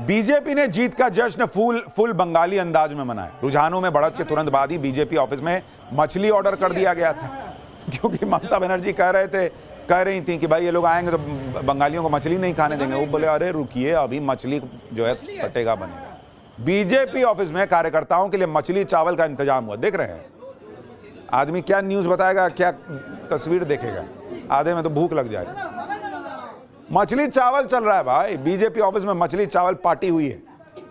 BJP ने जीत का जश्न फुल बंगाली अंदाज में मनाया। रुझानों में बढ़त के तुरंत बाद ही बीजेपी ऑफिस में मछली ऑर्डर कर दिया गया था, क्योंकि ममता बनर्जी कह रही थी कि भाई ये लोग आएंगे तो बंगालियों को मछली नहीं खाने देंगे। वो बोले अरे रुकिए, अभी मछली जो है कटेगा बनेगा। बीजेपी ऑफिस में कार्यकर्ताओं के लिए मछली चावल का इंतजाम हुआ। देख रहे हैं आदमी क्या न्यूज बताएगा, क्या तस्वीर देखेगा, आधे में तो भूख लग जाएगी। मछली चावल चल रहा है भाई, बीजेपी ऑफिस में मछली चावल पार्टी हुई है,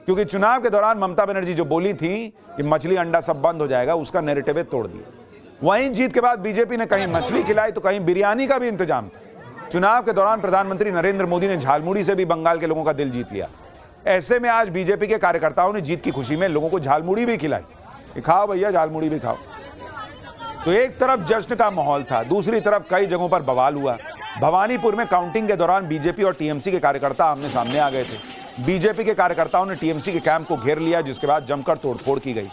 क्योंकि चुनाव के दौरान ममता बनर्जी जो बोली थी कि मछली अंडा सब बंद हो जाएगा, उसका नैरेटिव तोड़ दिया। वहीं जीत के बाद बीजेपी ने कहीं मछली खिलाई तो कहीं बिरयानी का भी इंतजाम था। चुनाव के दौरान प्रधानमंत्री नरेंद्र मोदी ने झालमुड़ी से भी बंगाल के लोगों का दिल जीत लिया। ऐसे में आज बीजेपी के कार्यकर्ताओं ने जीत की खुशी में लोगों को झालमुड़ी भी खिलाई। खाओ भैया, झालमुड़ी भी खाओ। तो एक तरफ जश्न का माहौल था, दूसरी तरफ कई जगहों पर बवाल हुआ। भवानीपुर में काउंटिंग के दौरान बीजेपी और टीएमसी के कार्यकर्ता आमने सामने आ गए थे। बीजेपी के कार्यकर्ताओं ने टीएमसी के कैंप को घेर लिया, जिसके बाद जमकर तोड़फोड़ की गई।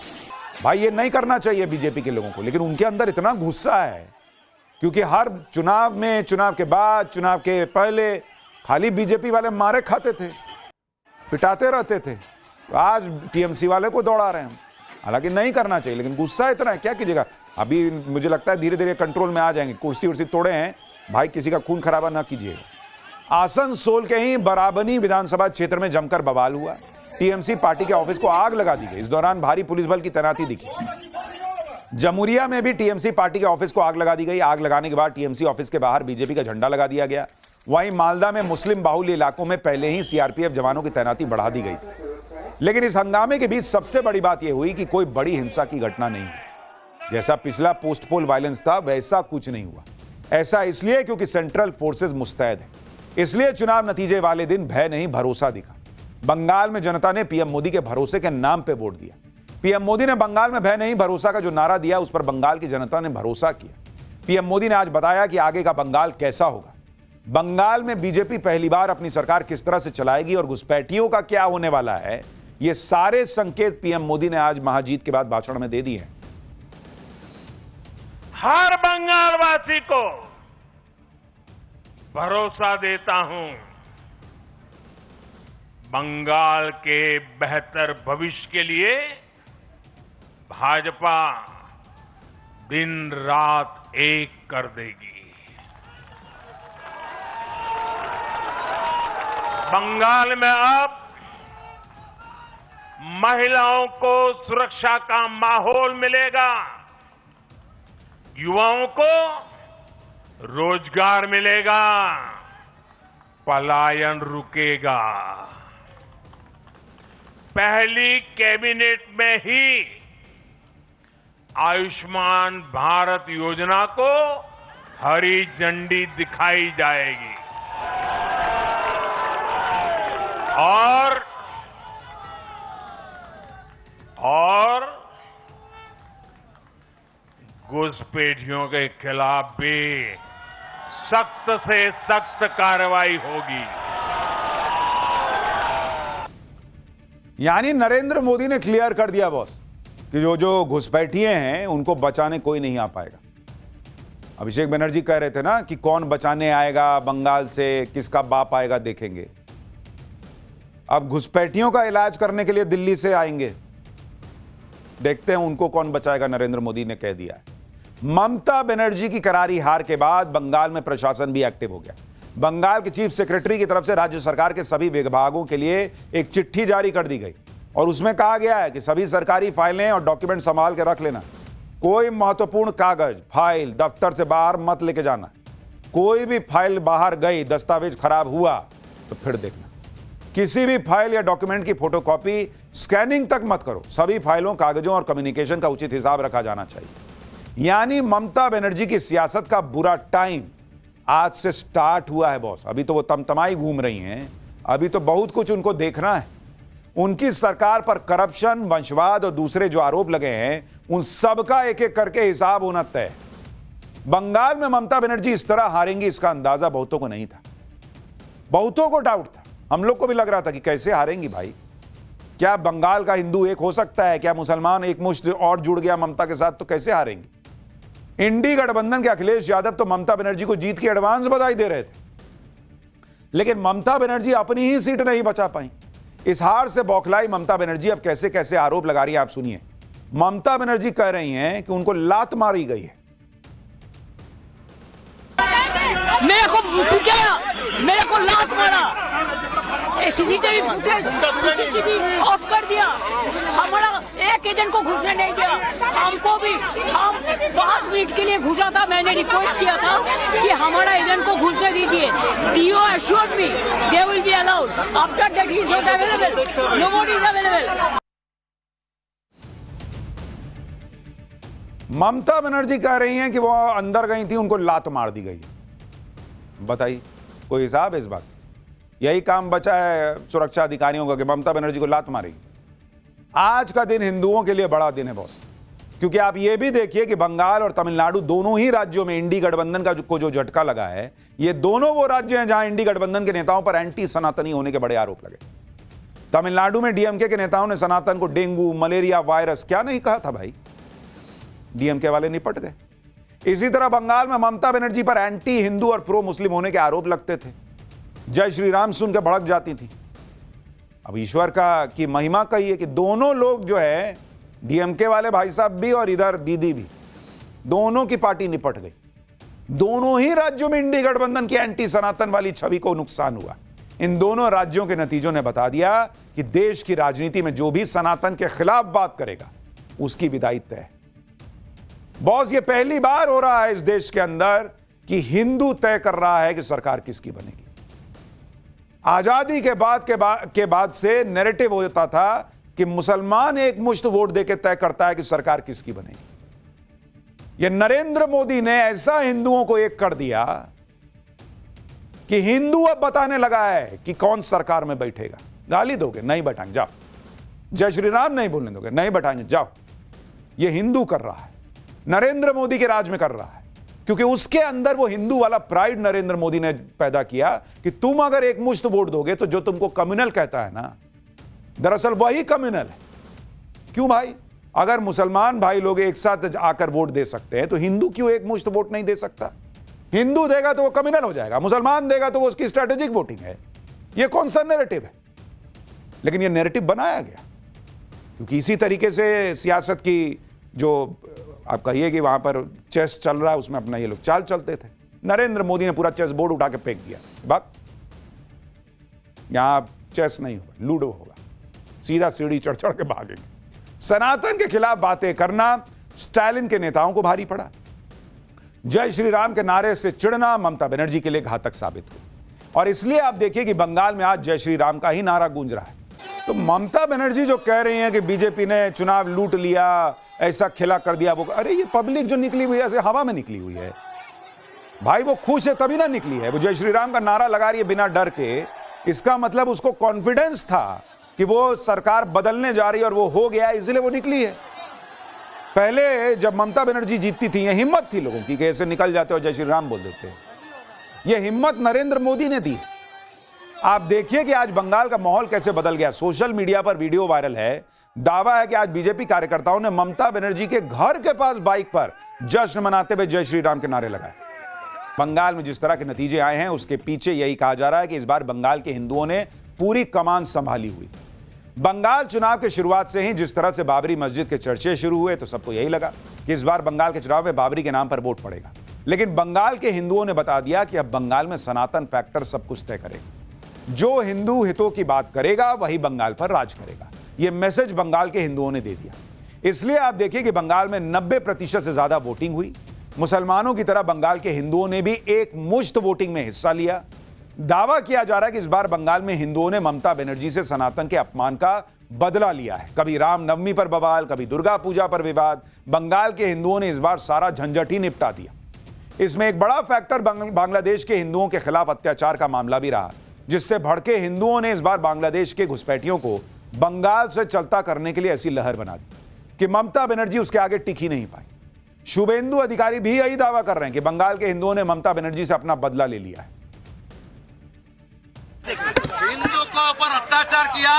भाई ये नहीं करना चाहिए बीजेपी के लोगों को, लेकिन उनके अंदर इतना गुस्सा है, क्योंकि हर चुनाव में, चुनाव के बाद, चुनाव के पहले खाली बीजेपी वाले मारे खाते थे, पिटाते रहते थे। तो आज टीएमसी वाले को दौड़ा रहे हैं। हालांकि नहीं करना चाहिए, लेकिन गुस्सा इतना है, क्या कीजिएगा। अभी मुझे लगता है धीरे धीरे कंट्रोल में आ जाएंगे। कुर्सी उर्सी तोड़े हैं भाई, किसी का खून खराबा ना कीजिएगा। आसनसोल के ही बराबनी विधानसभा क्षेत्र में जमकर बवाल हुआ। टीएमसी पार्टी के ऑफिस को आग लगा दी गई। इस दौरान भारी पुलिस बल की तैनाती दिखी। जमुरिया में भी टीएमसी पार्टी के ऑफिस को आग लगा दी गई। आग लगाने के बाद टीएमसी ऑफिस के बाहर बीजेपी का झंडा लगा दिया गया। वहीं मालदा में मुस्लिम बाहुल्य इलाकों में पहले ही सीआरपीएफ जवानों की तैनाती बढ़ा दी गई थी। लेकिन इस हंगामे के बीच सबसे बड़ी बात यह हुई कि कोई बड़ी हिंसा की घटना नहीं हुई। जैसा पिछला पोस्ट पोल वायलेंस था, वैसा कुछ नहीं हुआ। ऐसा इसलिए क्योंकि सेंट्रल फोर्सेस मुस्तैद है। इसलिए चुनाव नतीजे वाले दिन भय नहीं, भरोसा दिखा। बंगाल में जनता ने पीएम मोदी के भरोसे के नाम पे वोट दिया। पीएम मोदी ने बंगाल में भय नहीं, भरोसा का जो नारा दिया, उस पर बंगाल की जनता ने भरोसा किया। पीएम मोदी ने आज बताया कि आगे का बंगाल कैसा होगा। बंगाल में बीजेपी पहली बार अपनी सरकार किस तरह से चलाएगी और घुसपैठियों का क्या होने वाला है, ये सारे संकेत पीएम मोदी ने आज महाजीत के बाद भाषण में दे दिए हैं। हर बंगाल वासी को भरोसा देता हूं, बंगाल के बेहतर भविष्य के लिए भाजपा दिन रात एक कर देगी। बंगाल में अब महिलाओं को सुरक्षा का माहौल मिलेगा, युवाओं को रोजगार मिलेगा, पलायन रुकेगा। पहली कैबिनेट में ही आयुष्मान भारत योजना को हरी झंडी दिखाई जाएगी और घुसपैठियों के खिलाफ भी सख्त से सख्त कार्रवाई होगी। यानी नरेंद्र मोदी ने क्लियर कर दिया बॉस कि जो घुसपैठिए हैं उनको बचाने कोई नहीं आ पाएगा। अभिषेक बनर्जी कह रहे थे ना कि कौन बचाने आएगा बंगाल से, किसका बाप आएगा देखेंगे। अब घुसपैठियों का इलाज करने के लिए दिल्ली से आएंगे, देखते हैं उनको कौन बचाएगा। नरेंद्र मोदी ने कह दिया है। ममता बनर्जी की करारी हार के बाद बंगाल में प्रशासन भी एक्टिव हो गया। बंगाल के चीफ सेक्रेटरी की तरफ से राज्य सरकार के सभी विभागों के लिए एक चिट्ठी जारी कर दी गई और उसमें कहा गया है कि सभी सरकारी फाइलें और डॉक्यूमेंट संभाल के रख लेना। कोई महत्वपूर्ण कागज, फाइल दफ्तर से बाहर मत लेके जाना। कोई भी फाइल बाहर गई, दस्तावेज खराब हुआ तो फिर देखना। किसी भी फाइल या डॉक्यूमेंट की फोटोकॉपी, स्कैनिंग तक मत करो। सभी फाइलों, कागजों और कम्युनिकेशन का उचित हिसाब रखा जाना चाहिए। यानी ममता बनर्जी की सियासत का बुरा टाइम आज से स्टार्ट हुआ है बॉस। अभी तो वो तमतमाई घूम रही हैं, अभी तो बहुत कुछ उनको देखना है। उनकी सरकार पर करप्शन, वंशवाद और दूसरे जो आरोप लगे हैं, उन सब का एक एक करके हिसाब होना तय है। बंगाल में ममता बनर्जी इस तरह हारेंगी, इसका अंदाजा बहुतों को नहीं था। बहुतों को डाउट था, हम लोग को भी लग रहा था कि कैसे हारेंगी भाई। क्या बंगाल का हिंदू एक हो सकता है? क्या मुसलमान एक मुश्त और जुड़ गया ममता के साथ तो कैसे हारेंगी? इंडी गठबंधन के अखिलेश यादव तो ममता बनर्जी को जीत की एडवांस बधाई दे रहे थे, लेकिन ममता बनर्जी अपनी ही सीट नहीं बचा पाई। इस हार से बौखलाई ममता बनर्जी अब कैसे कैसे आरोप लगा रही है, आप सुनिए। ममता बनर्जी कह रही हैं कि उनको लात मारी गई है। मेरे को पिटाया, मेरे को लात मारा, सीसीटीवी सीसीटीवी ऑफ कर दिया, हमारा एक एजेंट को घुसने नहीं दिया, हमको भी, हम 5 मिनट के लिए घुसा था, मैंने रिक्वेस्ट किया था कि हमारा एजेंट को घुसने दीजिए। DO assured me they will be allowed. After that he is not available, nobody is available. Mamata Banerjee कह रही हैं कि वो अंदर गई थी, उनको लात मार दी गई। बताइए, कोई हिसाब है इस बात? यही काम बचा है सुरक्षा अधिकारियों का कि ममता बनर्जी को लात मारेगी। आज का दिन हिंदुओं के लिए बड़ा दिन है बॉस, क्योंकि आप ये भी देखिए कि बंगाल और तमिलनाडु दोनों ही राज्यों में इंडी गठबंधन का को जो झटका लगा है, ये दोनों वो राज्य हैं जहां इंडी गठबंधन के नेताओं पर एंटी सनातनी होने के बड़े आरोप लगे। तमिलनाडु में डीएमके के नेताओं ने सनातन को डेंगू, मलेरिया वायरस क्या नहीं कहा था भाई, डीएमके वाले निपट गए। इसी तरह बंगाल में ममता बनर्जी पर एंटी हिंदू और प्रो मुस्लिम होने के आरोप लगते थे। जय श्री राम सुन के भड़क जाती थी। अब ईश्वर की महिमा कही है कि दोनों लोग जो है, डीएमके वाले भाई साहब भी और इधर दीदी भी, दोनों की पार्टी निपट गई। दोनों ही राज्यों में इंडी गठबंधन की एंटी सनातन वाली छवि को नुकसान हुआ। इन दोनों राज्यों के नतीजों ने बता दिया कि देश की राजनीति में जो भी सनातन के खिलाफ बात करेगा उसकी विदाई तय है। बॉस, ये पहली बार हो रहा है इस देश के अंदर कि हिंदू तय कर रहा है कि सरकार किसकी बनेगी। आजादी के बाद से नैरेटिव होता था कि मुसलमान एक मुश्त वोट देकर तय करता है कि सरकार किसकी बनेगी। यह नरेंद्र मोदी ने ऐसा हिंदुओं को एक कर दिया कि हिंदू अब बताने लगा है कि कौन सरकार में बैठेगा। गाली दोगे? नहीं बैठाएंगे, जाओ। जय श्री राम नहीं बोलने दोगे? नहीं बैठाएंगे, जाओ। यह हिंदू कर रहा है, नरेंद्र मोदी के राज में कर रहा है, क्योंकि उसके अंदर वो हिंदू वाला प्राइड नरेंद्र मोदी ने पैदा किया कि तुम अगर एक मुश्त वोट दोगे तो जो तुमको कम्युनल कहता है ना, दरअसल वही कम्युनल है। क्यों भाई? अगर मुसलमान भाई लोग एक साथ आकर वोट दे सकते हैं तो हिंदू क्यों एक मुश्त वोट नहीं दे सकता? हिंदू देगा तो वो कम्युनल हो जाएगा, मुसलमान देगा तो वो उसकी स्ट्रेटेजिक वोटिंग है। ये कौन सा नैरेटिव है? लेकिन ये नैरेटिव बनाया गया क्योंकि इसी तरीके से सियासत की, जो आप कहिए कि वहां पर चेस चल रहा है, उसमें अपना ये लोग चाल चलते थे। नरेंद्र मोदी ने पूरा चेस बोर्ड उठा के फेंक दिया, बात यहां चेस नहीं होगा, लूडो होगा। सीधा सीढ़ी चढ़ चढ़ के भागेंगे। सनातन के खिलाफ बातें करना स्टालिन के नेताओं को भारी पड़ा। जय श्री राम के नारे से चिढ़ना ममता बनर्जी के लिए घातक साबित हुआ। और इसलिए आप देखिए कि बंगाल में आज जय श्री राम का ही नारा गूंज रहा है। तो ममता बनर्जी जो कह रही हैं कि बीजेपी ने चुनाव लूट लिया, ऐसा खेला कर दिया, वो, अरे ये पब्लिक जो निकली हुई है ऐसे हवा में निकली हुई है भाई। वो खुश है तभी ना निकली है। वो जय श्री राम का नारा लगा रही है बिना डर के, इसका मतलब उसको कॉन्फिडेंस था कि वो सरकार बदलने जा रही है और वो हो गया, इसलिए वो निकली है। पहले जब ममता बनर्जी जीतती थी, ये हिम्मत थी लोगों की कि ऐसे निकल जाते और जय श्री राम बोल देते। ये हिम्मत नरेंद्र मोदी ने दी। आप देखिए कि आज बंगाल का माहौल कैसे बदल गया। सोशल मीडिया पर वीडियो वायरल है, दावा है कि आज बीजेपी कार्यकर्ताओं ने ममता बनर्जी के घर के पास बाइक पर जश्न मनाते हुए जय श्री राम के नारे लगाए। बंगाल में जिस तरह के नतीजे आए हैं उसके पीछे यही कहा जा रहा है कि इस बार बंगाल के हिंदुओं ने पूरी कमान संभाली हुई। बंगाल चुनाव के शुरुआत से ही जिस तरह से बाबरी मस्जिद के चर्चे शुरू हुए तो सबको यही लगा कि इस बार बंगाल के चुनाव में बाबरी के नाम पर वोट पड़ेगा। लेकिन बंगाल के हिंदुओं ने बता दिया कि अब बंगाल में सनातन फैक्टर सब कुछ तय करेगा। जो हिंदू हितों की बात करेगा वही बंगाल पर राज करेगा। यह मैसेज बंगाल के हिंदुओं ने दे दिया। इसलिए आप देखिए कि बंगाल में 90% से ज्यादा वोटिंग हुई। मुसलमानों की तरह बंगाल के हिंदुओं ने भी एक मुश्त वोटिंग में हिस्सा लिया। दावा किया जा रहा है कि इस बार बंगाल में हिंदुओं ने ममता बनर्जी से सनातन के अपमान का बदला लिया है। कभी रामनवमी पर बवाल, कभी दुर्गा पूजा पर विवाद। बंगाल के हिंदुओं ने इस बार सारा झंझट ही निपटा दिया। इसमें एक बड़ा फैक्टर बांग्लादेश के हिंदुओं के खिलाफ अत्याचार का मामला भी रहा, जिससे भड़के हिंदुओं ने इस बार बांग्लादेश के घुसपैठियों को बंगाल से चलता करने के लिए ऐसी लहर बना दी कि ममता बनर्जी उसके आगे टिक ही नहीं पाई। शुभेंदु अधिकारी भी यही दावा कर रहे हैं कि बंगाल के हिंदुओं ने ममता बनर्जी से अपना बदला ले लिया है। हिंदू के ऊपर अत्याचार किया,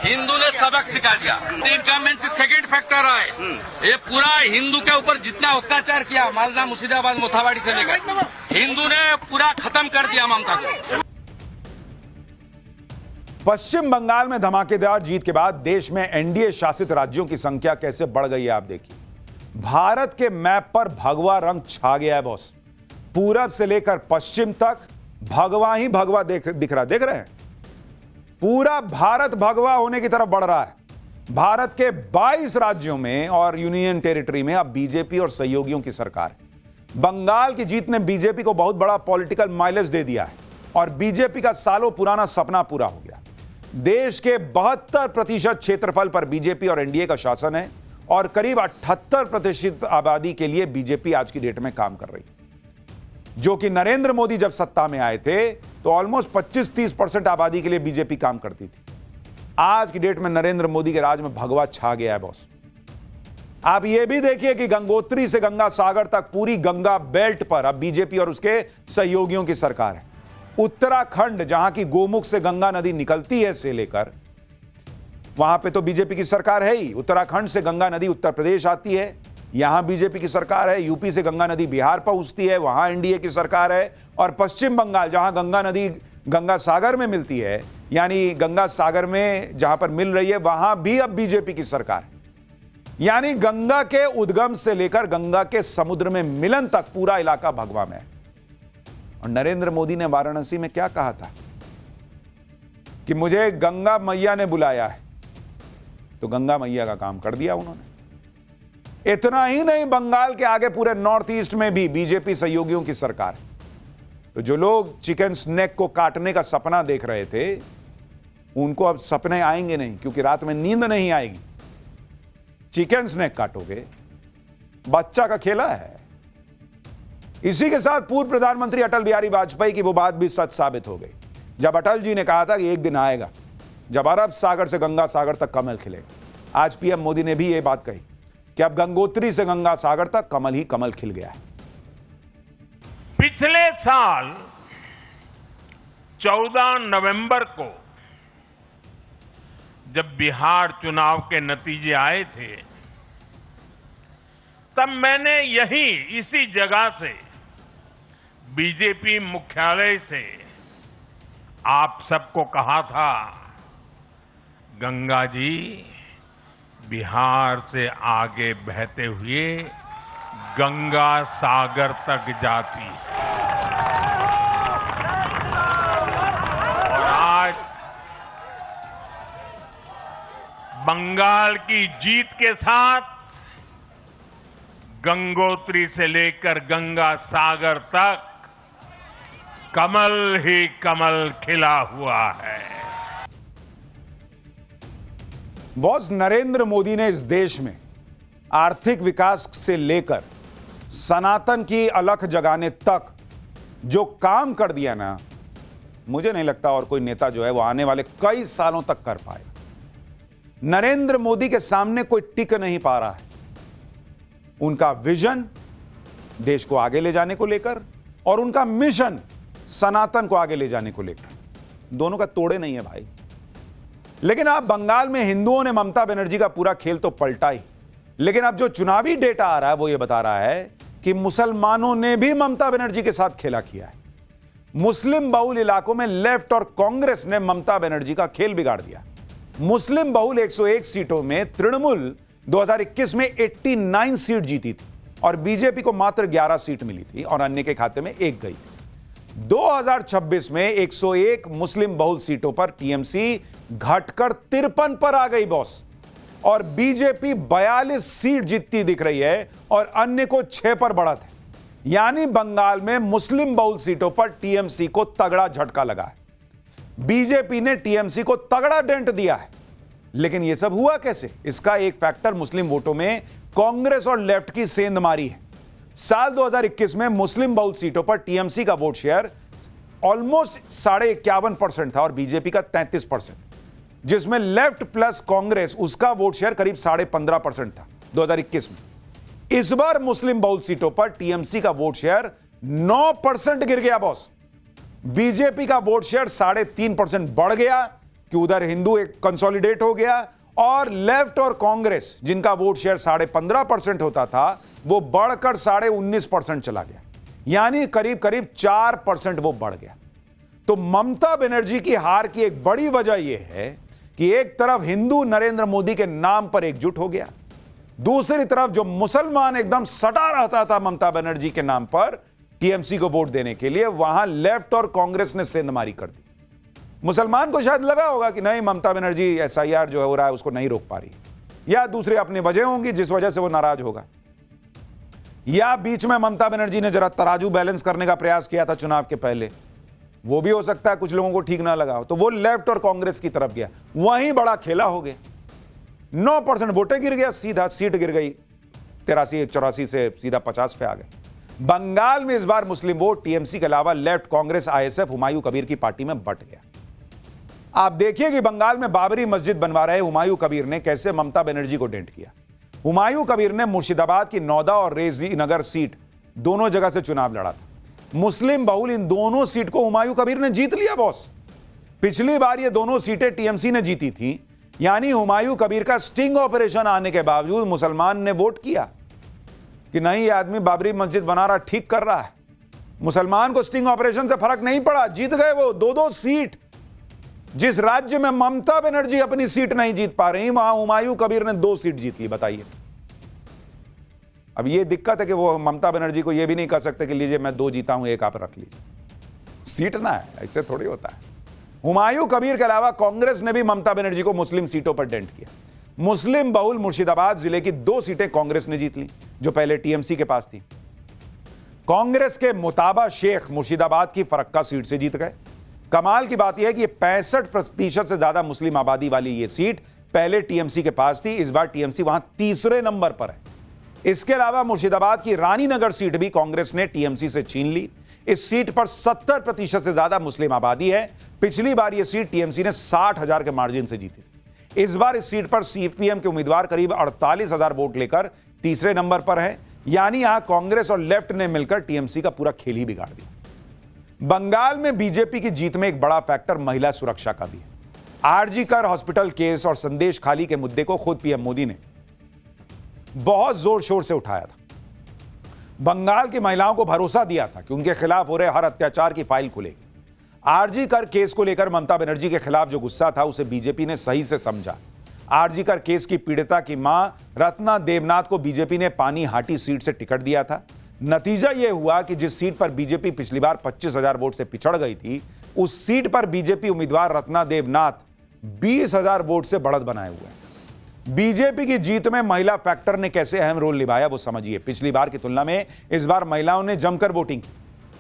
हिंदू ने सबक सिखा दिया। इनकम्बेंसी सेकंड फैक्टर है। ये पूरा हिंदू के ऊपर जितना अत्याचार किया, मालदा, मुर्शिदाबाद, मोथाबाड़ी से लेकर, हिंदू ने पूरा खत्म कर दिया ममता को। पश्चिम बंगाल में धमाकेदार जीत के बाद देश में एनडीए शासित राज्यों की संख्या कैसे बढ़ गई है आप देखिए। भारत के मैप पर भगवा रंग छा गया है बॉस। पूरब से लेकर पश्चिम तक भगवा ही भगवा देख रहे हैं। पूरा भारत भगवा होने की तरफ बढ़ रहा है। भारत के 22 राज्यों में और यूनियन टेरिटरी में अब बीजेपी और सहयोगियों की सरकार है। बंगाल की जीत ने बीजेपी को बहुत बड़ा पॉलिटिकल माइलेज दे दिया है और बीजेपी का सालों पुराना सपना पूरा हो गया। देश के 72% क्षेत्रफल पर बीजेपी और एनडीए का शासन है और करीब 78% आबादी के लिए बीजेपी आज की डेट में काम कर रही है। जो कि नरेंद्र मोदी जब सत्ता में आए थे तो ऑलमोस्ट 25-30% आबादी के लिए बीजेपी काम करती थी। आज की डेट में नरेंद्र मोदी के राज में भगवा छा गया है बॉस। आप यह भी देखिए कि गंगोत्री से गंगा सागर तक पूरी गंगा बेल्ट पर अब बीजेपी और उसके सहयोगियों की सरकार है। उत्तराखंड जहां की गोमुख से गंगा नदी निकलती है से लेकर वहां पे तो बीजेपी की सरकार है ही। उत्तराखंड से गंगा नदी उत्तर प्रदेश आती है, यहां बीजेपी की सरकार है। यूपी से गंगा नदी बिहार पहुंचती है, वहां एनडीए की सरकार है। और पश्चिम बंगाल जहां गंगा नदी गंगा सागर में मिलती है, यानी गंगा सागर में जहां पर मिल रही है वहां भी अब बीजेपी की सरकार है। यानी गंगा के उद्गम से लेकर गंगा के समुद्र में मिलन तक पूरा इलाका भगवा में है। और नरेंद्र मोदी ने वाराणसी में क्या कहा था कि मुझे गंगा मैया ने बुलाया है, तो गंगा मैया का काम कर दिया उन्होंने। इतना ही नहीं, बंगाल के आगे पूरे नॉर्थ ईस्ट में भी बीजेपी सहयोगियों की सरकार है। तो जो लोग चिकन स्नैक को काटने का सपना देख रहे थे उनको अब सपने आएंगे नहीं, क्योंकि रात में नींद नहीं आएगी। चिकन स्नैक काटोगे, बच्चा का खेला है। इसी के साथ पूर्व प्रधानमंत्री अटल बिहारी वाजपेयी की वो बात भी सच साबित हो गई, जब अटल जी ने कहा था कि एक दिन आएगा जब अरब सागर से गंगा सागर तक कमल खिलेगा। आज पीएम मोदी ने भी ये बात कही कि अब गंगोत्री से गंगा सागर तक कमल ही कमल खिल गया है। पिछले साल 14 नवंबर को जब बिहार चुनाव के नतीजे आए थे तब मैंने इसी जगह से बीजेपी मुख्यालय से आप सबको कहा था, गंगा जी बिहार से आगे बहते हुए गंगा सागर तक जाती है। और आज बंगाल की जीत के साथ गंगोत्री से लेकर गंगा सागर तक कमल ही कमल खिला हुआ है। बॉस, नरेंद्र मोदी ने इस देश में आर्थिक विकास से लेकर सनातन की अलख जगाने तक जो काम कर दिया ना, मुझे नहीं लगता और कोई नेता जो है वो आने वाले कई सालों तक कर पाएगा। नरेंद्र मोदी के सामने कोई टिक नहीं पा रहा है। उनका विजन देश को आगे ले जाने को लेकर और उनका मिशन सनातन को आगे ले जाने को लेकर, दोनों का तोड़े नहीं है भाई। लेकिन अब बंगाल में हिंदुओं ने ममता बनर्जी का पूरा खेल तो पलटा ही, लेकिन अब जो चुनावी डेटा आ रहा है वो ये बता रहा है कि मुसलमानों ने भी ममता बनर्जी के साथ खेला किया है। मुस्लिम बहुल इलाकों में लेफ्ट और कांग्रेस ने ममता बनर्जी का खेल बिगाड़ दिया। मुस्लिम बहुल 101 सीटों में तृणमूल 2021 में 89 सीट जीती थी और बीजेपी को मात्र 11 सीट मिली थी और अन्य के खाते में एक गई। 2026 में 101 मुस्लिम बहुल सीटों पर टीएमसी घटकर 53 पर आ गई बॉस, और बीजेपी 42 सीट जीतती दिख रही है और अन्य को 6 पर बढ़त है। यानी बंगाल में मुस्लिम बहुल सीटों पर टीएमसी को तगड़ा झटका लगा है। बीजेपी ने टीएमसी को तगड़ा डेंट दिया है। लेकिन यह सब हुआ कैसे? इसका एक फैक्टर मुस्लिम वोटों में कांग्रेस और लेफ्ट की सेंधमारी है। साल 2021 में मुस्लिम बहुल सीटों पर टीएमसी का वोट शेयर ऑलमोस्ट 51.5% था और बीजेपी का 33%, जिसमें लेफ्ट प्लस कांग्रेस उसका वोट शेयर करीब 15.5% था 2021 में। इस बार मुस्लिम बहुल सीटों पर टीएमसी का वोट शेयर 9% गिर गया बॉस। बीजेपी का वोट शेयर 3.5% बढ़ गया कि उधर हिंदू एक कंसोलिडेट हो गया, और लेफ्ट और कांग्रेस जिनका वोट शेयर 15.5% होता था वो बढ़कर 19.5% चला गया। यानी करीब करीब 4% वो बढ़ गया। तो ममता बनर्जी की हार की एक बड़ी वजह यह है कि एक तरफ हिंदू नरेंद्र मोदी के नाम पर एकजुट हो गया, दूसरी तरफ जो मुसलमान एकदम सटा रहता था ममता बनर्जी के नाम पर टीएमसी को वोट देने के लिए, वहां लेफ्ट और कांग्रेस ने सेंधमारी कर दी। मुसलमान को शायद लगा होगा कि नहीं, ममता बनर्जी एसआईआर जो हो रहा है उसको नहीं रोक पा रही, या दूसरी अपनी वजह होंगी जिस वजह से वो नाराज होगा, या बीच में ममता बनर्जी ने जरा तराजू बैलेंस करने का प्रयास किया था चुनाव के पहले, वो भी हो सकता है कुछ लोगों को ठीक ना लगा हो, तो वो लेफ्ट और कांग्रेस की तरफ गया, वहीं बड़ा खेला हो गया। 9% वोटें गिर गया, सीधा सीट गिर गई 83-84 से सीधा 50 पे आ गए। बंगाल में इस बार मुस्लिम वोट टीएमसी के अलावा लेफ्ट, कांग्रेस, आईएसएफ, हुमायूं कबीर की पार्टी में बंट गया। आप देखिए कि बंगाल में बाबरी मस्जिद बनवा रहे हुमायूं कबीर ने कैसे ममता बनर्जी को डेंट किया। हुमायूं कबीर ने मुर्शिदाबाद की नौदा और रेजी नगर सीट दोनों जगह से चुनाव लड़ा था। मुस्लिम बहुल इन दोनों सीट को हुमायूं कबीर ने जीत लिया बॉस। पिछली बार ये दोनों सीटें टीएमसी ने जीती थी, यानी हुमायूं कबीर का स्टिंग ऑपरेशन आने के बावजूद मुसलमान ने वोट किया कि नहीं, ये आदमी बाबरी मस्जिद बना रहा, ठीक कर रहा है। मुसलमान को स्टिंग ऑपरेशन से फर्क नहीं पड़ा, जीत गए वो 2-2 सीट। जिस राज्य में ममता बनर्जी अपनी सीट नहीं जीत पा रही, वहां हुमायूं कबीर ने 2 सीट जीत ली। बताइए, अब ये दिक्कत है कि वो ममता बनर्जी को ये भी नहीं कह सकते कि लीजिए मैं 2 जीता हूं, 1 आप रख लीजिए, सीट ना है, ऐसे थोड़ी होता है। हुमायूं कबीर के अलावा कांग्रेस ने भी ममता बनर्जी को मुस्लिम सीटों पर डेंट किया। मुस्लिम बहुल मुर्शिदाबाद जिले की 2 सीटें कांग्रेस ने जीत ली जो पहले टीएमसी के पास थी। कांग्रेस के मुताबा शेख मुर्शिदाबाद की फरक्का सीट से जीत गए। कमाल की बात यह है कि 65% से ज्यादा मुस्लिम आबादी वाली यह सीट पहले टीएमसी के पास थी, इस बार टीएमसी वहां तीसरे नंबर पर है। इसके अलावा मुर्शिदाबाद की रानीनगर सीट भी कांग्रेस ने टीएमसी से छीन ली। इस सीट पर 70% से ज्यादा मुस्लिम आबादी है। पिछली बार यह सीट टीएमसी ने 60,000 के मार्जिन से जीती थी। इस बार इस सीट पर सीपीएम के उम्मीदवार करीब 48,000 वोट लेकर तीसरे नंबर पर है, यानी यहां कांग्रेस और लेफ्ट ने मिलकर टीएमसी का पूरा खेल ही बिगाड़ दिया। बंगाल में बीजेपी की जीत में एक बड़ा फैक्टर महिला सुरक्षा का भी है। आरजी कर हॉस्पिटल केस और संदेश खाली के मुद्दे को खुद पीएम मोदी ने बहुत जोर शोर से उठाया था। बंगाल की महिलाओं को भरोसा दिया था कि उनके खिलाफ हो रहे हर अत्याचार की फाइल खुलेगी। आरजी कर केस को लेकर ममता बनर्जी के खिलाफ जो गुस्सा था उसे बीजेपी ने सही से समझा। आरजी कर केस की पीड़िता की मां रत्ना देवनाथ को बीजेपी ने पानी हाटी सीट से टिकट दिया था। नतीजा यह हुआ कि जिस सीट पर बीजेपी पिछली बार 25,000 वोट से पिछड़ गई थी, उस सीट पर बीजेपी उम्मीदवार रत्ना देवनाथ 20,000 वोट से बढ़त बनाए हुए हैं। बीजेपी की जीत में महिला फैक्टर ने कैसे अहम रोल निभाया वो समझिए। पिछली बार की तुलना में इस बार महिलाओं ने जमकर वोटिंग की।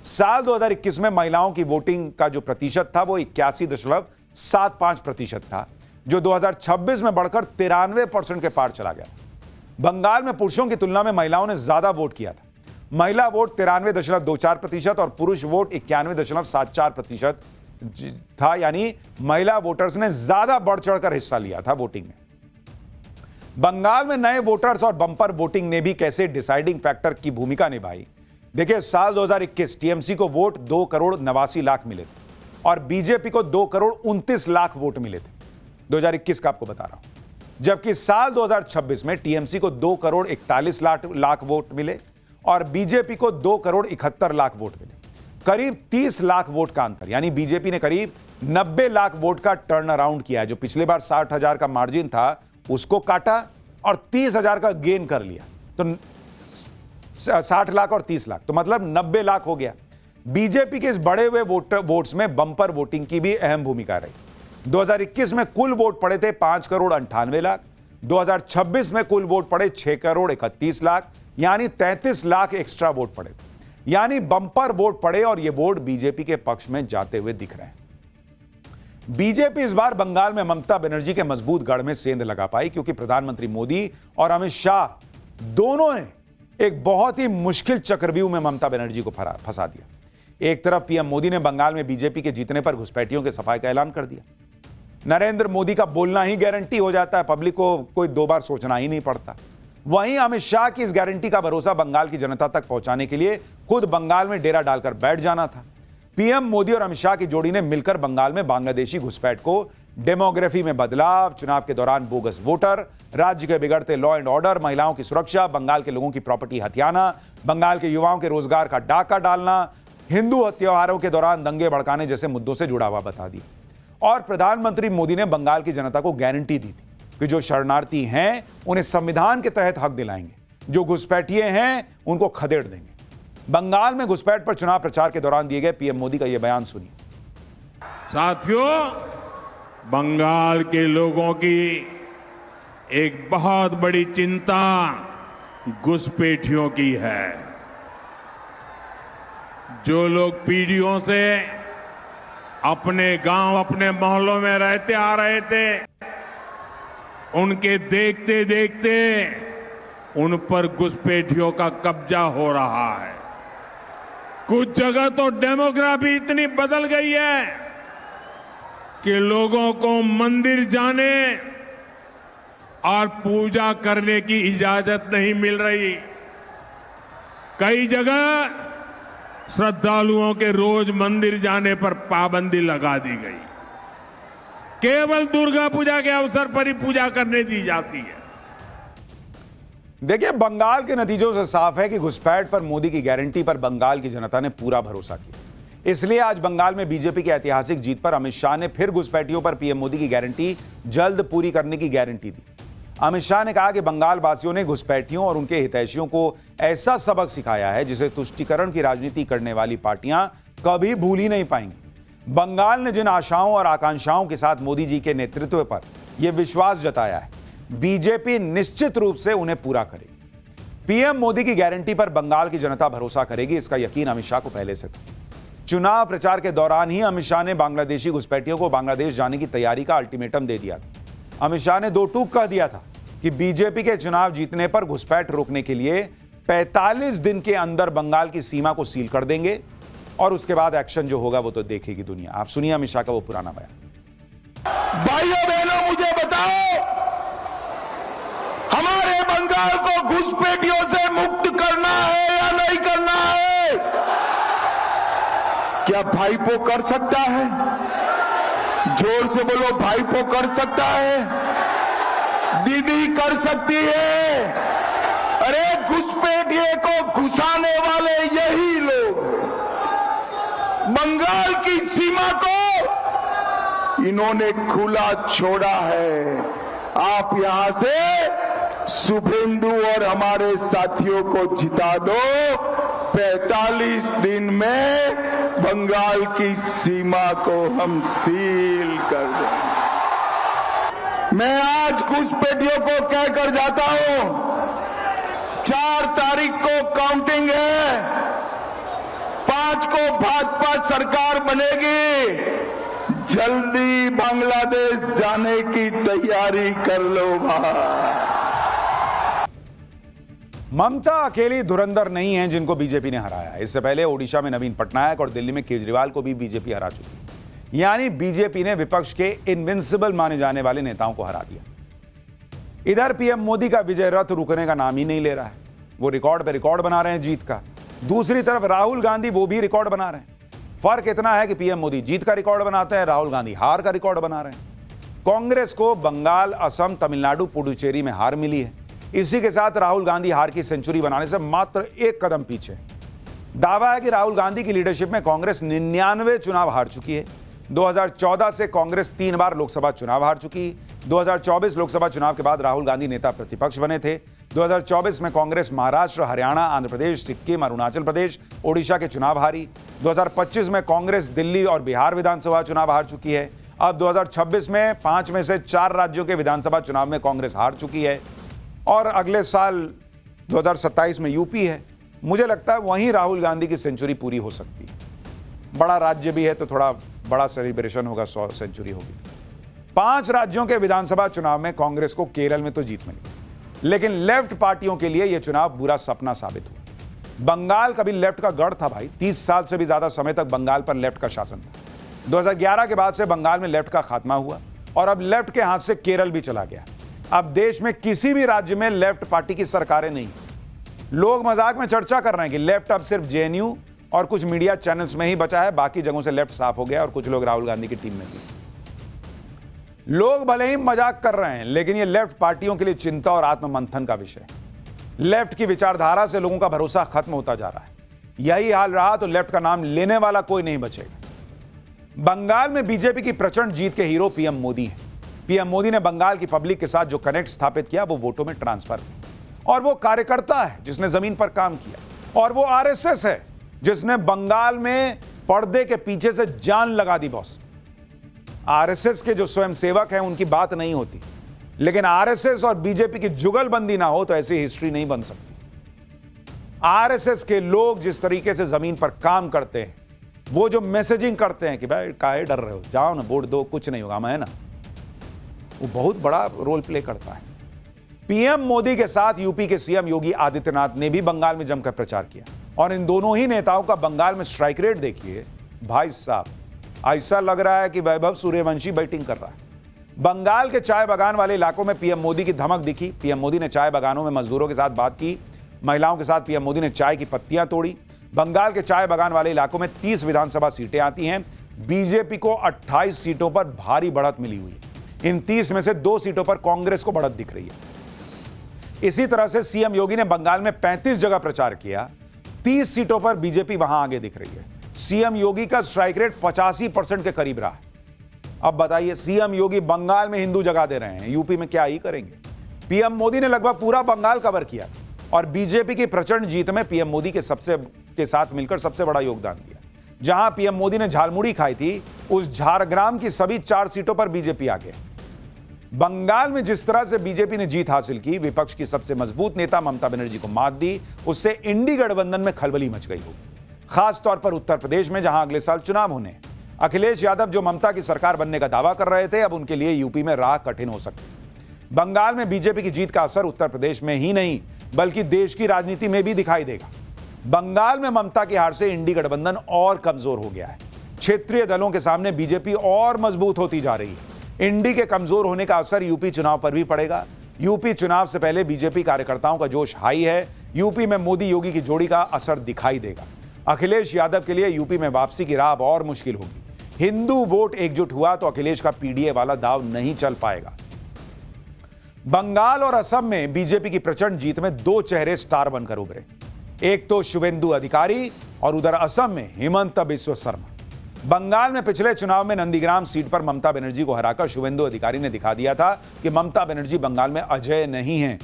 साल 2021 में महिलाओं की वोटिंग का जो प्रतिशत था वो 81.75% था, जो 2026 में बढ़कर 93% के पार चला गया। बंगाल में पुरुषों की तुलना में महिलाओं ने ज्यादा वोट किया था। महिला वोट 93.24% और पुरुष वोट 91.74% था, यानी महिला वोटर्स ने ज्यादा बढ़ चढ़कर हिस्सा लिया था वोटिंग में। बंगाल में नए वोटर्स और बंपर वोटिंग ने भी कैसे डिसाइडिंग फैक्टर की भूमिका निभाई। देखिए, साल 2021 टीएमसी को वोट 2,89,00,000 मिले थे और बीजेपी को 2,29,00,000 वोट मिले थे। 2021 का आपको बता रहा हूं। जबकि साल 2026 में टीएमसी को 2,41,00,000 वोट मिले और बीजेपी को 2,71,00,000 वोट मिले। करीब 30 लाख वोट का अंतर, यानी बीजेपी ने करीब 90 लाख वोट का टर्न अराउंड किया है। जो पिछले बार 60,000 का मार्जिन था उसको काटा और 30,000 का गेन कर लिया, तो 60 लाख और 30 लाख, तो मतलब 90 लाख हो गया। बीजेपी के इस बढ़े हुए वोट्स में बंपर वोटिंग की भी अहम भूमिका रही। 2021 में कुल वोट पड़े थे 5,98,00,000। 2026 में कुल वोट पड़े 6,31,00,000, यानी 33 लाख एक्स्ट्रा वोट पड़े थे। यानी बंपर वोट पड़े और ये वोट बीजेपी के पक्ष में जाते हुए दिख रहे हैं। बीजेपी इस बार बंगाल में ममता बनर्जी के मजबूत गढ़ में सेंध लगा पाई, क्योंकि प्रधानमंत्री मोदी और अमित शाह दोनों ने एक बहुत ही मुश्किल चक्रव्यूह में ममता बनर्जी को फंसा दिया। एक तरफ पीएम मोदी ने बंगाल में बीजेपी के जीतने पर घुसपैठियों के सफाई का ऐलान कर दिया। नरेंद्र मोदी का बोलना ही गारंटी हो जाता है, पब्लिक को कोई 2 बार सोचना ही नहीं पड़ता। वहीं अमित शाह की इस गारंटी का भरोसा बंगाल की जनता तक पहुंचाने के लिए खुद बंगाल में डेरा डालकर बैठ जाना था। पीएम मोदी और अमित शाह की जोड़ी ने मिलकर बंगाल में बांग्लादेशी घुसपैठ को, डेमोग्राफी में बदलाव, चुनाव के दौरान बोगस वोटर, राज्य के बिगड़ते लॉ एंड ऑर्डर, महिलाओं की सुरक्षा, बंगाल के लोगों की प्रॉपर्टी हथियाना, बंगाल के युवाओं के रोजगार का डाका डालना, हिंदू त्योहारों के दौरान दंगे भड़काने जैसे मुद्दों से जुड़ा हुआ बता दिया। और प्रधानमंत्री मोदी ने बंगाल की जनता को गारंटी दी थी कि जो शरणार्थी हैं उन्हें संविधान के तहत हक दिलाएंगे, जो घुसपैठिए हैं उनको खदेड़ देंगे। बंगाल में घुसपैठ पर चुनाव प्रचार के दौरान दिए गए पीएम मोदी का यह बयान सुनिए। साथियों, बंगाल के लोगों की एक बहुत बड़ी चिंता घुसपैठियों की है। जो लोग पीढ़ियों से अपने गांव, अपने मोहल्लों में रहते आ रहे थे, उनके देखते देखते उन पर घुसपैठियों का कब्जा हो रहा है। कुछ जगह तो डेमोग्राफी इतनी बदल गई है कि लोगों को मंदिर जाने और पूजा करने की इजाजत नहीं मिल रही। कई जगह श्रद्धालुओं के रोज मंदिर जाने पर पाबंदी लगा दी गई। केवल दुर्गा पूजा के अवसर पर ही पूजा करने दी जाती है। देखिए, बंगाल के नतीजों से साफ है कि घुसपैठ पर मोदी की गारंटी पर बंगाल की जनता ने पूरा भरोसा किया। इसलिए आज बंगाल में बीजेपी की ऐतिहासिक जीत पर अमित शाह ने फिर घुसपैठियों पर पीएम मोदी की गारंटी जल्द पूरी करने की गारंटी दी। अमित शाह ने कहा कि बंगाल वासियों ने घुसपैठियों और उनके हितैषियों को ऐसा सबक सिखाया है जिसे तुष्टीकरण की राजनीति करने वाली पार्टियां कभी भूल ही नहीं पाएंगी। बंगाल ने जिन आशाओं और आकांक्षाओं के साथ मोदी जी के नेतृत्व पर यह विश्वास जताया है, बीजेपी निश्चित रूप से उन्हें पूरा करेगी। पीएम मोदी की गारंटी पर बंगाल की जनता भरोसा करेगी, इसका यकीन अमित शाह को पहले से था। चुनाव प्रचार के दौरान ही अमित शाह ने बांग्लादेशी घुसपैठियों को बांग्लादेश जाने की तैयारी का अल्टीमेटम दे दिया था। अमित शाह ने दो टूक कह दिया था कि बीजेपी के चुनाव जीतने पर घुसपैठ रोकने के लिए 45 दिन के अंदर बंगाल की सीमा को सील कर देंगे और उसके बाद एक्शन जो होगा वो तो देखेगी दुनिया। आप सुनिए अमित शाह का वो पुराना बयान। भाइयों बहनों, मुझे बताओ, हमारे बंगाल को घुसपैठियों से मुक्त करना है या नहीं करना है? क्या भाईपो कर सकता है? जोर से बोलो, भाईपो कर सकता है? दीदी कर सकती है? अरे घुसपैठिए को घुसाने वाले यही लोग बंगाल की सीमा को इन्होंने खुला छोड़ा है। आप यहां से शुभेंदु और हमारे साथियों को जिता दो, 45 दिन में बंगाल की सीमा को हम सील कर देंगे। मैं आज घुसपैठियों को कहकर जाता हूं, 4 तारीख को काउंटिंग है, 5 को भाजपा सरकार बनेगी। जल्दी बांग्लादेश जाने की तैयारी कर लो भाई। ममता अकेली धुरंधर नहीं है जिनको बीजेपी ने हराया। इससे पहले ओडिशा में नवीन पटनायक और दिल्ली में केजरीवाल को भी बीजेपी हरा चुकी है। यानी बीजेपी ने विपक्ष के इनविंसिबल माने जाने वाले नेताओं को हरा दिया। इधर पीएम मोदी का विजय रथ रुकने का नाम ही नहीं ले रहा है। वो रिकॉर्ड पे रिकॉर्ड बना रहे हैं जीत का। दूसरी तरफ राहुल गांधी वो भी रिकॉर्ड बना रहे हैं। फर्क इतना है कि पीएम मोदी जीत का रिकॉर्ड बनाते हैं, राहुल गांधी हार का रिकॉर्ड बना रहे हैं। कांग्रेस को बंगाल, असम, तमिलनाडु, पुडुचेरी में हार मिली है। इसी के साथ राहुल गांधी हार की सेंचुरी बनाने से मात्र 1 कदम पीछे। दावा है कि राहुल गांधी की लीडरशिप में कांग्रेस 99 चुनाव हार चुकी है। 2014 से कांग्रेस 3 बार लोकसभा चुनाव हार चुकी। 2024 लोकसभा चुनाव के बाद राहुल गांधी नेता प्रतिपक्ष बने थे। 2024 में कांग्रेस महाराष्ट्र, हरियाणा, आंध्र प्रदेश, सिक्किम, अरुणाचल प्रदेश, ओडिशा के चुनाव हारी। 2025 में कांग्रेस दिल्ली और बिहार विधानसभा चुनाव हार चुकी है। अब 2026 में 5 में से 4 राज्यों के विधानसभा चुनाव में कांग्रेस हार चुकी है और अगले साल 2027 में यूपी है। मुझे लगता है वहीं राहुल गांधी की सेंचुरी पूरी हो सकती है। बड़ा राज्य भी है तो थोड़ा बड़ा सेलिब्रेशन होगा, 100 सेंचुरी होगी। 5 राज्यों के विधानसभा चुनाव में कांग्रेस को केरल में तो जीत मिली, लेकिन लेफ्ट पार्टियों के लिए यह चुनाव बुरा सपना साबित हुआ। बंगाल कभी लेफ्ट का गढ़ था भाई। 30 साल से भी ज्यादा समय तक बंगाल पर लेफ्ट का शासन था। 2011 के बाद से बंगाल में लेफ्ट का खात्मा हुआ और अब लेफ्ट के हाथ से केरल भी चला गया। अब देश में किसी भी राज्य में लेफ्ट पार्टी की सरकारें नहीं। लोग मजाक में चर्चा कर रहे हैं कि लेफ्ट अब सिर्फ जेएनयू और कुछ मीडिया चैनल्स में ही बचा है, बाकी जगहों से लेफ्ट साफ हो गया और कुछ लोग राहुल गांधी की टीम में भी। लोग भले ही मजाक कर रहे हैं, लेकिन यह लेफ्ट पार्टियों के लिए चिंता और आत्ममंथन का विषय है। लेफ्ट की विचारधारा से लोगों का भरोसा खत्म होता जा रहा है। यही हाल रहा तो लेफ्ट का नाम लेने वाला कोई नहीं बचेगा। बंगाल में बीजेपी की प्रचंड जीत के हीरो पीएम मोदी हैं। पीएम मोदी ने बंगाल की पब्लिक के साथ जो कनेक्ट स्थापित किया वो वोटों में ट्रांसफर, और वो कार्यकर्ता है जिसने जमीन पर काम किया, और वो आरएसएस है जिसने बंगाल में पर्दे के पीछे से जान लगा दी। बॉस, आरएसएस के जो स्वयंसेवक हैं उनकी बात नहीं होती, लेकिन आरएसएस और बीजेपी की जुगलबंदी ना हो तो ऐसी हिस्ट्री नहीं बन सकती। आरएसएस के लोग जिस तरीके से जमीन पर काम करते हैं, वो जो मैसेजिंग करते हैं कि भाई काहे डर रहे हो, जाओ ना वोट दो, कुछ नहीं होगा, मैं ना, वो बहुत बड़ा रोल प्ले करता है। पीएम मोदी के साथ यूपी के सीएम योगी आदित्यनाथ ने भी बंगाल में जमकर प्रचार किया, और इन दोनों ही नेताओं का बंगाल में स्ट्राइक रेट देखिए भाई साहब, ऐसा लग रहा है कि वैभव सूर्यवंशी बैटिंग कर रहा है। बंगाल के चाय बागान वाले इलाकों में पीएम मोदी की धमक दिखी। पीएम मोदी ने चाय बागानों में मजदूरों के साथ बात की, महिलाओं के साथ पीएम मोदी ने चाय की पत्तियां तोड़ी। बंगाल के चाय बागान वाले इलाकों में 30 विधानसभा सीटें आती हैं। बीजेपी को 28 सीटों पर भारी बढ़त मिली हुई है। इन 30 में से 2 सीटों पर कांग्रेस को बढ़त दिख रही है। इसी तरह से सीएम योगी ने बंगाल में 35 जगह प्रचार किया, 30 सीटों पर बीजेपी वहां आगे दिख रही है। सीएम योगी का स्ट्राइक रेट 85% के करीब रहा है। अब बताइए, सीएम योगी बंगाल में हिंदू जगा दे रहे हैं, यूपी में क्या ही करेंगे। पीएम मोदी ने लगभग पूरा बंगाल कवर किया, और बीजेपी की प्रचंड जीत में पीएम मोदी के साथ मिलकर सबसे बड़ा योगदान दिया। जहां पीएम मोदी ने झालमुड़ी खाई थी, उस झारग्राम की सभी 4 सीटों पर बीजेपी आगे। बंगाल में जिस तरह से बीजेपी ने जीत हासिल की, विपक्ष की सबसे मजबूत नेता ममता बनर्जी को मात दी, उससे इंडी गठबंधन में खलबली मच गई होगी। खास तौर पर उत्तर प्रदेश में, जहां अगले साल चुनाव होने हैं। अखिलेश यादव जो ममता की सरकार बनने का दावा कर रहे थे, अब उनके लिए यूपी में राह कठिन हो सकती है। बंगाल में बीजेपी की जीत का असर उत्तर प्रदेश में ही नहीं बल्कि देश की राजनीति में भी दिखाई देगा। बंगाल में ममता की हार से इंडी गठबंधन और कमजोर हो गया है। क्षेत्रीय दलों के सामने बीजेपी और मजबूत होती जा रही है। इंडी के कमजोर होने का असर यूपी चुनाव पर भी पड़ेगा। यूपी चुनाव से पहले बीजेपी कार्यकर्ताओं का जोश हाई है। यूपी में मोदी योगी की जोड़ी का असर दिखाई देगा। अखिलेश यादव के लिए यूपी में वापसी की राह और मुश्किल होगी। हिंदू वोट एकजुट हुआ तो अखिलेश का पीडीए वाला दाव नहीं चल पाएगा। बंगाल और असम में बीजेपी की प्रचंड जीत में 2 चेहरे स्टार बनकर उभरे। एक तो शुवेंदु अधिकारी और उधर असम में हिमंता बिस्वा शर्मा। बंगाल में पिछले चुनाव में नंदीग्राम सीट पर ममता बनर्जी को हराकर शुवेंदु अधिकारी ने दिखा दिया था कि ममता बनर्जी बंगाल में अजेय नहीं हैं,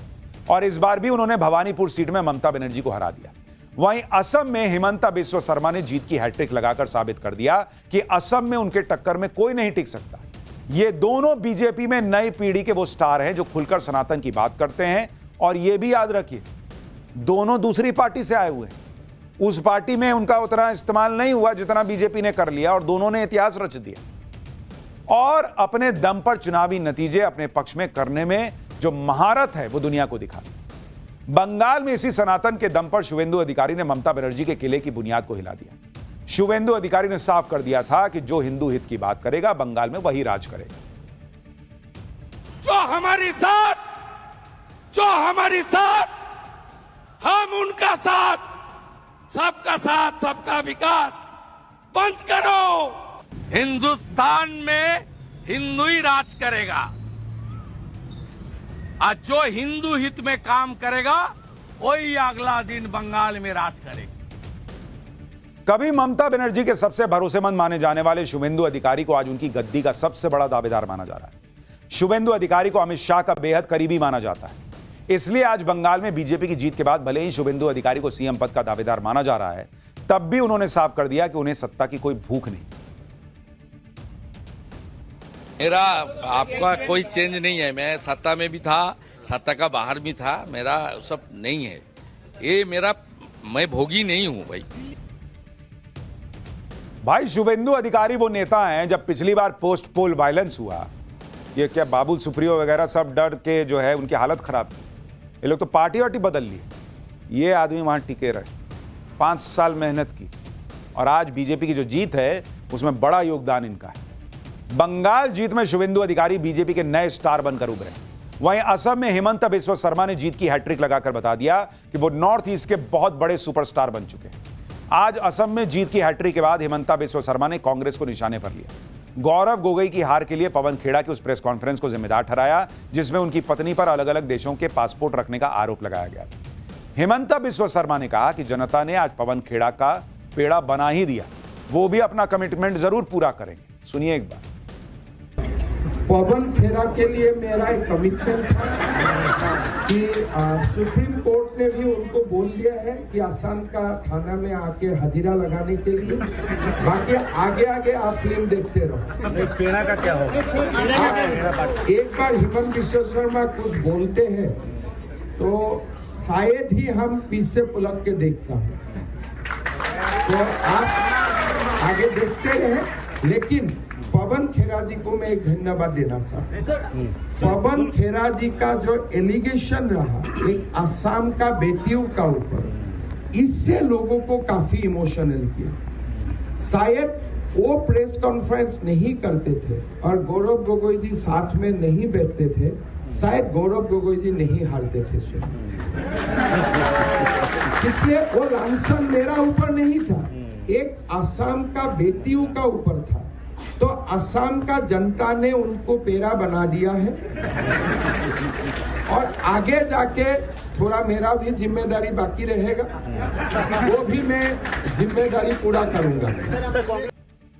और इस बार भी उन्होंने भवानीपुर सीट में ममता बनर्जी को हरा दिया। वहीं असम में हिमंता बिस्वा शर्मा ने जीत की हैट्रिक लगाकर साबित कर दिया कि असम में उनके टक्कर में कोई नहीं टिक सकता। ये दोनों बीजेपी में नई पीढ़ी के वो स्टार हैं जो खुलकर सनातन की बात करते हैं, और ये भी याद रखिए, दोनों दूसरी पार्टी से आए हुए हैं। उस पार्टी में उनका उतना इस्तेमाल नहीं हुआ जितना बीजेपी ने कर लिया, और दोनों ने इतिहास रच दिया और अपने दम पर चुनावी नतीजे अपने पक्ष में करने में जो महारत है वो दुनिया को दिखा। बंगाल में इसी सनातन के दम पर शुवेंदु अधिकारी ने ममता बनर्जी के किले की बुनियाद को हिला दिया। शुवेंदु अधिकारी ने साफ कर दिया था कि जो हिंदू हित की बात करेगा बंगाल में वही राज करेगा। जो हमारे साथ हम उनका साथ, सबका साथ सबका विकास। बंद करो। हिंदुस्तान में हिंदू ही राज करेगा, और जो हिंदू हित में काम करेगा वही अगला दिन बंगाल में राज करेगा। कभी ममता बनर्जी के सबसे भरोसेमंद माने जाने वाले शुवेंदु अधिकारी को आज उनकी गद्दी का सबसे बड़ा दावेदार माना जा रहा है। शुवेंदु अधिकारी को अमित शाह का बेहद करीबी माना जाता है। इसलिए आज बंगाल में बीजेपी की जीत के बाद भले ही शुवेंदु अधिकारी को सीएम पद का दावेदार माना जा रहा है, तब भी उन्होंने साफ कर दिया कि उन्हें सत्ता की कोई भूख नहीं। मेरा आपका कोई चेंज नहीं है। मैं सत्ता में भी था, सत्ता का बाहर भी था, मेरा सब नहीं है। ये मैं भोगी नहीं हूं भाई। शुवेंदु अधिकारी वो नेता हैं, जब पिछली बार पोस्ट पोल वायलेंस हुआ, ये क्या बाबुल सुप्रियो वगैरह सब डर के जो है उनकी हालत खराब थी। ये लोग तो पार्टी बदल ली। ये आदमी वहां टिके रहे, 5 साल मेहनत की, और आज बीजेपी की जो जीत है उसमें बड़ा योगदान इनका है। बंगाल जीत में शुवेंदु अधिकारी बीजेपी के नए स्टार बनकर उभरे। वहीं असम में हिमंता बिस्वा शर्मा ने जीत की हैट्रिक लगाकर बता दिया कि वो नॉर्थ ईस्ट के बहुत बड़े सुपरस्टार बन चुके हैं। आज असम में जीत की हैट्रिक के बाद हिमंता बिस्वा शर्मा ने कांग्रेस को निशाने पर लिया। गौरव गोगोई की हार के लिए पवन खेड़ा की उस प्रेस कॉन्फ्रेंस को जिम्मेदार ठहराया जिसमें उनकी पत्नी पर अलग अलग देशों के पासपोर्ट रखने का आरोप लगाया गया। हेमंता बिस्वा शर्मा ने कहा कि जनता ने आज पवन खेड़ा का पेड़ा बना ही दिया, वो भी अपना कमिटमेंट जरूर पूरा करेंगे। सुनिए एक बार। पवन खेड़ा के लिए मेरा एक कमिटमेंट था कि सुप्रीम कोर्ट ने भी उनको बोल दिया है कि आसाम का थाना में आके हाजिरा लगाने के लिए, बाकी आगे आगे आप फिल्म देखते रहो। पेड़ा का क्या होगा? एक बार हिमंत बिस्वा शर्मा कुछ बोलते हैं तो शायद ही हम पीछे पुलक के देखता हूँ, तो आप आगे देखते रहे। लेकिन पवन खेड़ा जी को मैं एक धन्यवाद देना चाहता हूँ। पवन खेड़ा जी का जो एलिगेशन रहा एक असम का बेटियों का ऊपर, इससे लोगों को काफी इमोशनल किया। शायद वो प्रेस कॉन्फ्रेंस नहीं करते थे और गौरव गोगोई जी साथ में नहीं बैठते थे, शायद गौरव गोगोई जी नहीं हारते थे। इसलिए वो लांछन मेरा ऊपर नहीं था, एक असम का बेटियों का ऊपर था। तो असम का जनता ने उनको पेड़ा बना दिया है और आगे जाके थोड़ा मेरा भी जिम्मेदारी बाकी रहेगा, वो भी मैं जिम्मेदारी पूरा करूंगा।